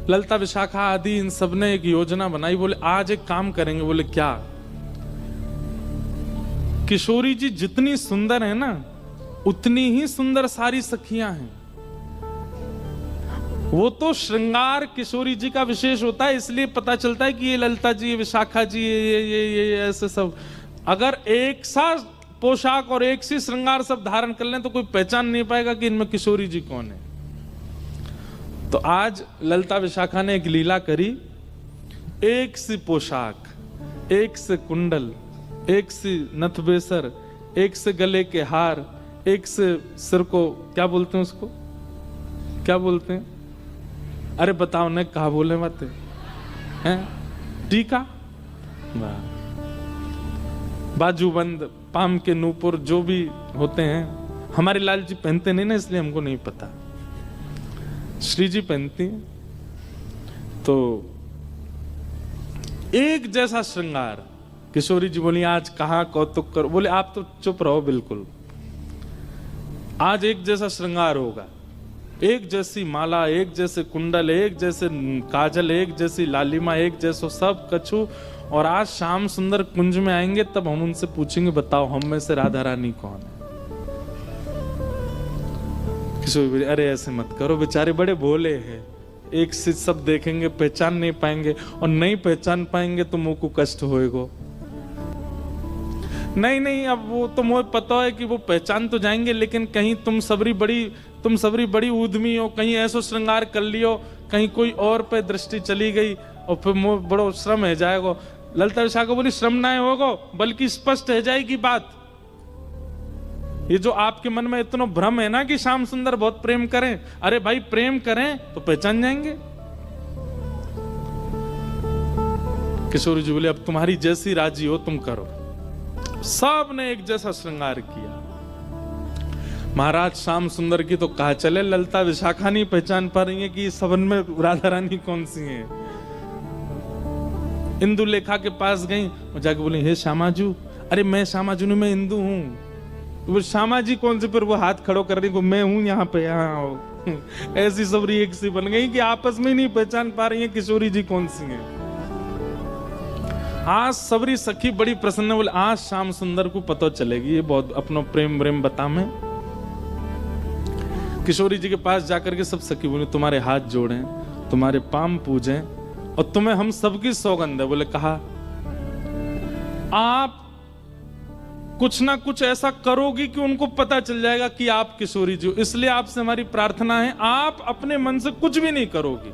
ललिता विशाखा आदि इन सब ने एक योजना बनाई। बोले आज एक काम करेंगे। बोले क्या? किशोरी जी जितनी सुंदर है ना, उतनी ही सुंदर सारी सखियां हैं। वो तो श्रृंगार किशोरी जी का विशेष होता है, इसलिए पता चलता है कि ये ललिता जी, ये विशाखा जी, ये ऐसे सब। अगर एक सा पोशाक और एक सी श्रृंगार सब धारण कर लें तो कोई पहचान नहीं पाएगा कि इनमें किशोरी जी कौन है। तो आज ललिता विशाखा ने एक लीला करी। एक सी पोशाक, एक से कुंडल, एक सी नथबेसर, एक से गले के हार, एक से सिर को क्या बोलते हैं, उसको क्या बोलते हैं? अरे बताओ ने कहा बोले मत हैं? टीका, बाजूबंद, पाम के नूपुर, जो भी होते हैं। हमारे लाल जी पहनते नहीं ना, इसलिए हमको नहीं पता। श्री जी पहनती हैं। तो एक जैसा श्रृंगार। किशोरी जी बोली आज कहाँ कौतुक करो। बोले आप तो चुप रहो बिल्कुल, आज एक जैसा श्रृंगार होगा। एक जैसी माला, एक जैसे कुंडल, एक जैसे काजल, एक जैसी लालिमा, एक जैसो सब कछु। और आज शाम सुंदर कुंज में आएंगे तब हम उनसे पूछेंगे बताओ हम में से राधा रानी कौन है। किशोरी, अरे ऐसे मत करो, बेचारे बड़े भोले हैं। एक से सब देखेंगे पहचान नहीं पाएंगे, और नहीं पहचान पाएंगे तो मुंह को कष्ट होएगा। नहीं, अब वो तो मुझे पता है कि वो पहचान तो जाएंगे, लेकिन कहीं तुम सबरी बड़ी उद्यमी हो, कहीं ऐसा श्रृंगार कर लियो, कहीं कोई और पे दृष्टि चली गई और फिर मुझे बड़ो श्रम है जाएगा। ललिता विशाखा बोली श्रम ना होगा, बल्कि स्पष्ट है जाएगी बात। ये जो आपके मन में इतना भ्रम है ना कि श्याम सुंदर बहुत प्रेम करें, अरे भाई प्रेम करें तो पहचान जाएंगे। किशोरी जी बोले अब तुम्हारी जैसी राजी हो तुम करो। सब ने एक जैसा श्रृंगार किया। महाराज श्याम सुंदर की तो कहा चले, ललिता विशाखा नहीं पहचान पा रही है कि सबन में राधा रानी कौन सी है। इंदु लेखा के पास गई, जाके बोली हे श्यामाजू। अरे मैं श्यामाजू नहीं, मैं इंदु हूँ। वो श्यामा जी कौन से, पर वो हाथ खड़ो कर रही, मैं हूं यहाँ पे, यहाँ आओ। ऐसी सबरी एक सी बन गई कि आपस में ही नहीं पहचान पा रही है किशोरी जी कौन सी है। आज सबरी सखी बड़ी प्रसन्न, बोले आज श्याम सुंदर को पता चलेगी, ये बहुत अपनो प्रेम प्रेम बता में। किशोरी जी के पास जाकर के सब सखी बोले तुम्हारे हाथ जोड़ें, तुम्हारे पाम पूजें, और तुम्हें हम सबकी सौगंध है। बोले कहा आप कुछ ना कुछ ऐसा करोगी कि उनको पता चल जाएगा कि आप किशोरी जी हो, इसलिए आपसे हमारी प्रार्थना है आप अपने मन से कुछ भी नहीं करोगी।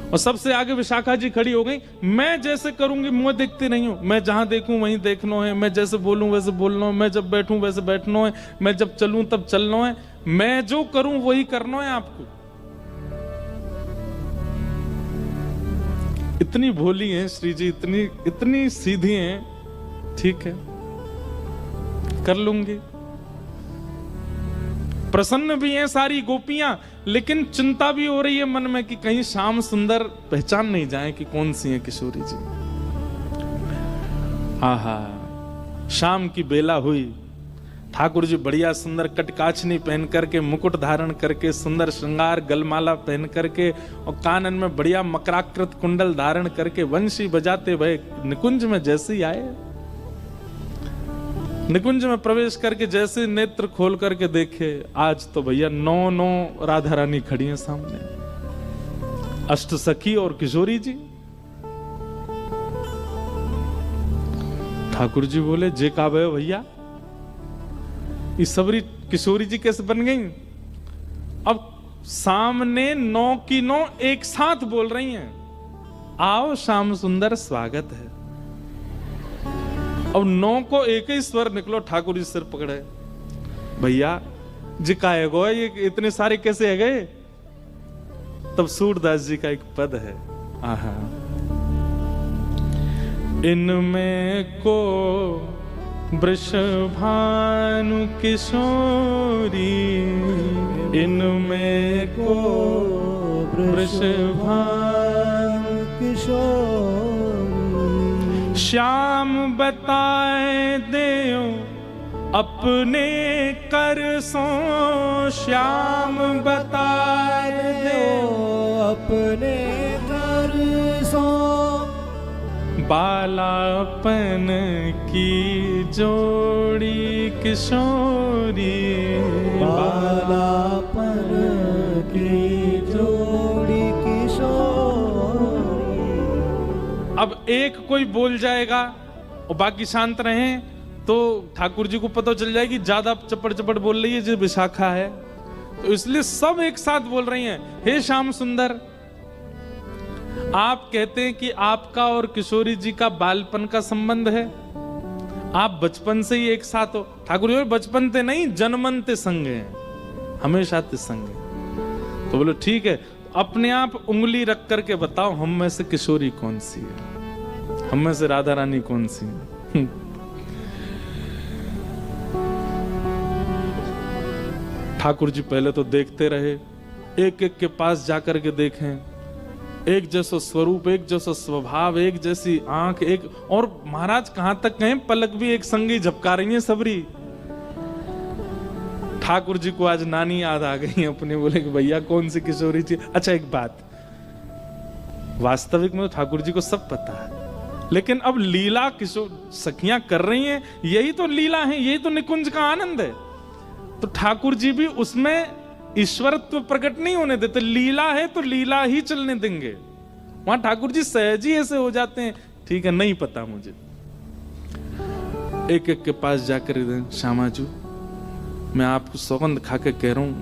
और सबसे आगे विशाखा जी खड़ी हो गई, मैं जैसे करूंगी मुंह देखते नहीं हूं, मैं जहां देखूं वहीं देखना है, मैं जैसे बोलूं वैसे बोलना है, मैं जब बैठूं वैसे बैठना है, मैं जब चलूं तब चलना है, मैं जो करूं वही करना है आपको। इतनी भोली हैं श्री जी, इतनी सीधी हैं। ठीक है कर लूंगी। प्रसन्न भी हैं सारी गोपियां, लेकिन चिंता भी हो रही है मन में कि कहीं श्याम सुंदर पहचान नहीं जाए कि कौन सी है किशोरी जी। आहा शाम की बेला हुई, ठाकुर जी बढ़िया सुंदर कटकाचनी पहन करके, मुकुट धारण करके, सुंदर श्रृंगार गलमाला पहन करके, और कानन में बढ़िया मकराकृत कुंडल धारण करके वंशी बजाते भय निकुंज में जैसे ही आए। निकुंज में प्रवेश करके जैसे नेत्र खोल करके देखे, आज तो भैया 9 राधा रानी खड़ी हैं सामने, अष्ट सखी और किशोरी जी। ठाकुर जी बोले जे का भैया ये सबरी किशोरी जी कैसे बन गई? अब सामने 9 की 9 एक साथ बोल रही हैं, आओ श्याम सुंदर स्वागत है। अब 9 को एक ही स्वर निकलो, ठाकुर जी सिर पकड़े, भैया जी का है गो, ये इतने सारे कैसे है गए? तब सूरदास जी का एक पद है, आहा इनमें को वृषभानु किशोरी, इनमें को वृषभानु किशोरी, श्याम बताए देओ अपने कर सो, श्याम बताए देओ अपने घर सो बालापन की जोड़ी किशोरी, बालापन की जोड़ी किशोरी। अब एक कोई बोल जाएगा और बाकी शांत रहें तो ठाकुर जी को पता चल जाएगी ज्यादा चपड़ चपड़ बोल रही है जो विशाखा है, तो इसलिए सब एक साथ बोल रही हैं, हे श्याम सुंदर, आप कहते हैं कि आपका और किशोरी जी का बालपन का संबंध है, आप बचपन से ही एक साथ हो। ठाकुर जी बचपन ते नहीं जन्मनते संग हैं, हमेशा ते संग हैं। तो बोलो ठीक है, अपने आप उंगली रख करके बताओ हम में से किशोरी कौन सी है, हम में से राधा रानी कौन सी है। ठाकुर जी पहले तो देखते रहे, एक एक के पास जाकर के देखें, एक जैसा स्वरूप, एक जैसा स्वभाव, एक जैसी आंख, एक और महाराज कहां तक कहें पलक भी एक संगी झपका रही है सबरी। ठाकुर जी को आज नानी याद आ गई अपने, बोले कि भैया कौन सी किशोरी थी। अच्छा एक बात, वास्तविक में ठाकुर जी को सब पता है, लेकिन अब लीला किशोर सखियां कर रही हैं, यही तो लीला है, यही तो निकुंज का आनंद है। तो ठाकुर जी भी उसमें ईश्वरत्व प्रकट नहीं होने देते, लीला है तो लीला ही चलने देंगे। वहां ठाकुर जी सहज ही ऐसे हो जाते हैं, ठीक है नहीं पता मुझे। एक एक के पास जाकर श्यामाजू मैं आपको सौगंध खा के कह रहा हूं,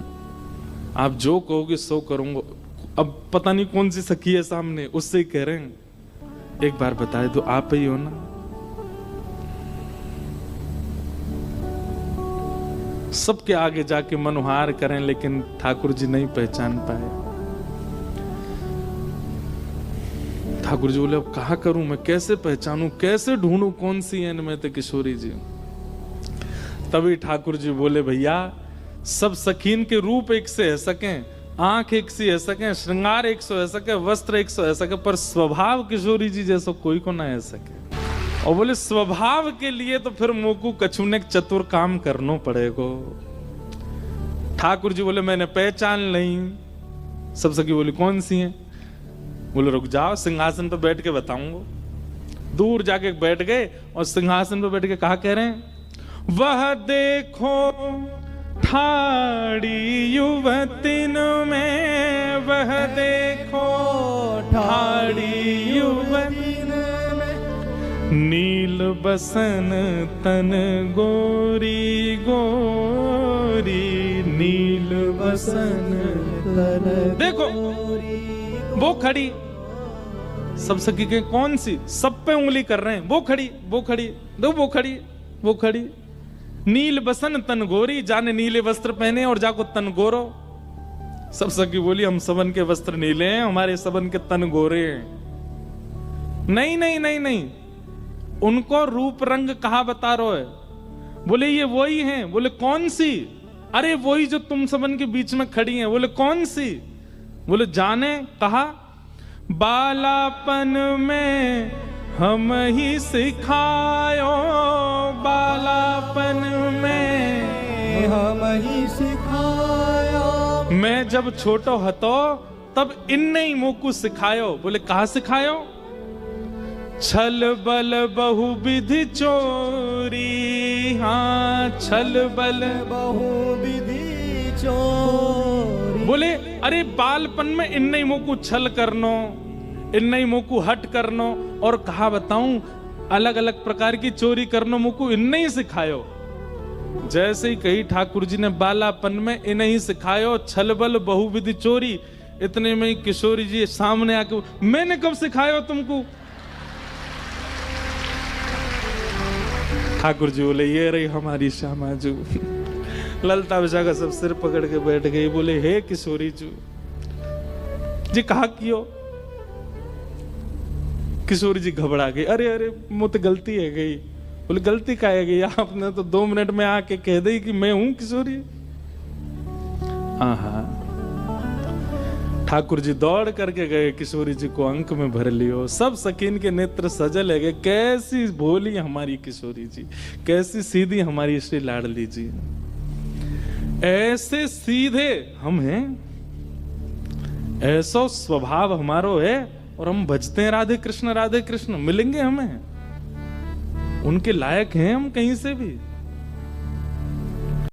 आप जो कहोगे सो करूंगा। अब पता नहीं कौन सी सखी है सामने, उससे ही कह रहे हैं, एक बार बताए तो आप ही हो ना। सबके आगे जाके मनोहार करें, लेकिन ठाकुर जी नहीं पहचान पाए। ठाकुर जी बोले अब कहा करूं मैं, कैसे पहचानूं, कैसे ढूंढूं कौन सी है इनमें तो किशोरी जी। तभी ठाकुर जी बोले भैया सब सखीन के रूप एक से है सकें, आंख एक सी है सके, श्रृंगार एक सौ है सके, वस्त्र एक सौ है सके, पर स्वभाव किशोरी जी जैसा कोई को ना है सके। और बोले स्वभाव के लिए तो फिर मोकू कछुने चतुर काम करना पड़ेगा। ठाकुर जी बोले मैंने पहचान नहीं। सब सखी बोली कौन सी हैं? बोले रुक जाओ सिंहासन पर बैठ के बताऊंगा। दूर जाके बैठ गए और सिंहासन पर बैठ के कहा कह रहे हैं, वह देखो ठाड़ी युवतिन में, वह देखो ठाड़ी युवतिन में, नील बसन तन गोरी गोरी, नील बसन तन देखो वो खड़ी। सब सखी के कौन सी? सब पे उंगली कर रहे हैं, वो खड़ी वो खड़ी, दो वो खड़ी वो खड़ी। नील बसन तन गोरी, जाने नीले वस्त्र पहने और जाको तन गोरो। सब सखी बोली हम सबन के वस्त्र नीले हैं, हमारे सबन के तन गोरे हैं। नहीं नहीं नहीं नहीं, उनको रूप रंग कहा बता रहे है? बोले ये वही हैं। बोले कौन सी? अरे वही जो तुम सबन के बीच में खड़ी हैं। बोले कौन सी? बोले जाने। कहा बालापन में हम ही सिखायो, बालापन में हम ही सिखायो, मैं जब छोटो हतो तब इनने ही मोकू सिखायो। बोले कहा सिखायो? छल बल बहुविधि चोरी, हाँ छल बल बहुविधि चोरी। बोले अरे बालपन में इनने ही मोकू छल करनो, इनने ही मोकू हट करनो, और कहा बताऊं अलग अलग प्रकार की चोरी करनो मोकू इनने ही सिखायो। जैसे ही कही ठाकुर जी ने बालापन में इन्हें ही सिखायो छल बल बहुविधि चोरी, इतने में ही किशोरी जी सामने आके मैंने कब सिखायो तुमको? ठाकुर जी बोले ये रही हमारी श्यामाजू। ललता विशाखा सब सिर पकड़ के बैठ गई। बोले हे किशोरी जी कहा कियो? किशोरी जी घबरा गई। अरे अरे मुझे गलती है गई। बोले गलती का है गई? आपने तो 2 मिनट में आके कह दी कि मैं हूं किशोरी। हाँ ठाकुर जी दौड़ करके गए, किशोरी जी को अंक में भर लियो। सब सकीन के नेत्र सजल है गए। कैसी भोली हमारी किशोरी जी, कैसी सीधी हमारी श्री लाडली जी। ऐसे सीधे हम हैं, ऐसा स्वभाव हमारो है और हम भजते हैं राधे कृष्ण मिलेंगे हमें? उनके लायक हैं हम कहीं से भी?